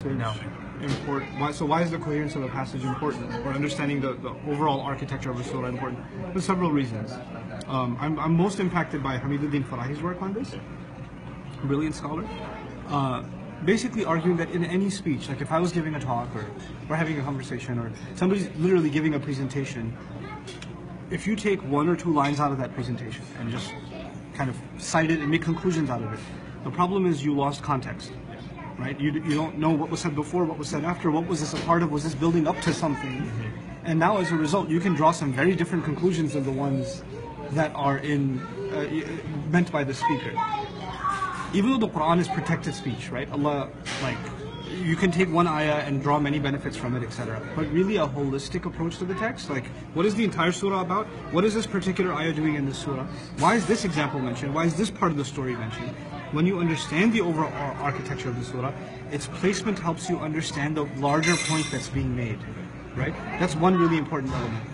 No. Important. Why is the coherence of a passage important, or understanding the overall architecture of a surah important? For several reasons. I'm most impacted by Hamiduddin Farahi's work on this. Brilliant scholar. Basically arguing that in any speech, like if I was giving a talk or we're having a conversation or somebody's literally giving a presentation, if you take one or two lines out of that presentation and just kind of cite it and make conclusions out of it, the problem is you lost context. Right? You don't know what was said before, what was said after, what was this a part of, was this building up to something? And now as a result, you can draw some very different conclusions than the ones that are meant by the speaker. Even though the Quran is protected speech, right? Allah, you can take one ayah and draw many benefits from it, etc. But really a holistic approach to the text, like what is the entire surah about? What is this particular ayah doing in this surah? Why is this example mentioned? Why is this part of the story mentioned? When you understand the overall architecture of the surah, its placement helps you understand the larger point that's being made, right? That's one really important element.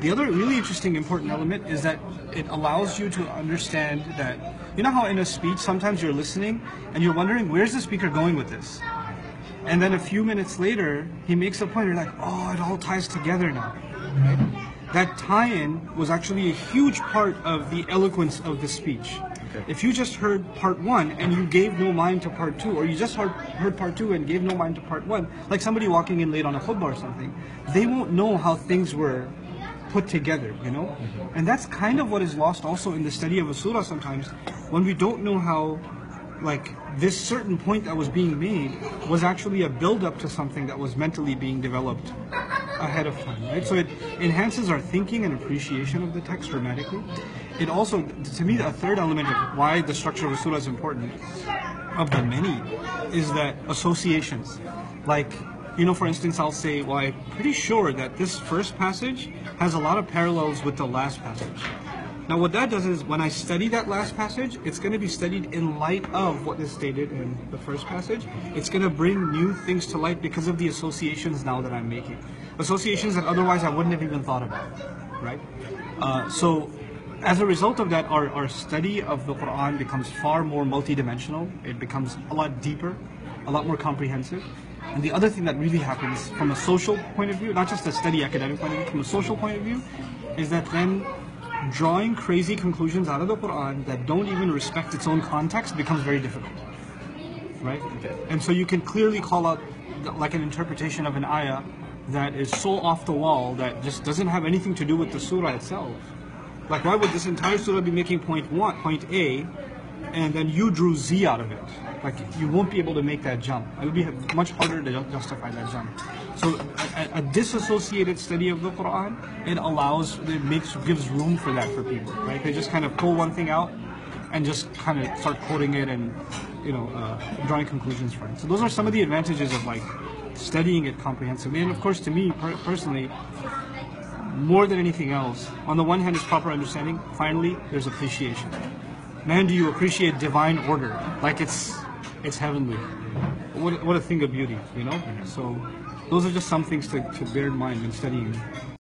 The other really interesting important element is that it allows you to understand that, you know how in a speech sometimes you're listening and you're wondering, where's the speaker going with this? And then a few minutes later, he makes a point, you're like, oh, it all ties together now, right? That tie-in was actually a huge part of the eloquence of the speech. Okay. If you just heard part one and you gave no mind to part two, or you just heard part two and gave no mind to part one, like somebody walking in late on a khutbah or something, they won't know how things were put together, you know? And that's kind of what is lost also in the study of a surah sometimes, when we don't know how, like, this certain point that was being made was actually a build-up to something that was mentally being developed ahead of time, right? So it enhances our thinking and appreciation of the text dramatically. It also, to me, a third element of why the structure of a surah is important, of the many, is that associations. Like, you know, for instance, I'll say, well, I'm pretty sure that this first passage has a lot of parallels with the last passage. Now what that does is, when I study that last passage, it's going to be studied in light of what is stated in the first passage. It's going to bring new things to light because of the associations now that I'm making. Associations that otherwise I wouldn't have even thought about, right? So as a result of that, our study of the Quran becomes far more multidimensional. It becomes a lot deeper, a lot more comprehensive. And the other thing that really happens from a social point of view, not just a study academic point of view, from a social point of view, is that then drawing crazy conclusions out of the Quran that don't even respect its own context becomes very difficult, right? Okay. And so you can clearly call out like an interpretation of an ayah that is so off the wall that just doesn't have anything to do with the surah itself. Like, why would this entire surah be making point A, and then you drew Z out of it? Like, you won't be able to make that jump. It would be much harder to justify that jump. So a disassociated study of the Quran, gives room for that for people, right? They just kind of pull one thing out and just kind of start quoting it and, drawing conclusions from it. So those are some of the advantages of like studying it comprehensively. And of course, to me personally, more than anything else, on the one hand is proper understanding. Finally, there's appreciation. Man, do you appreciate divine order? Like it's heavenly. What a thing of beauty, you know? So those are just some things to bear in mind when studying.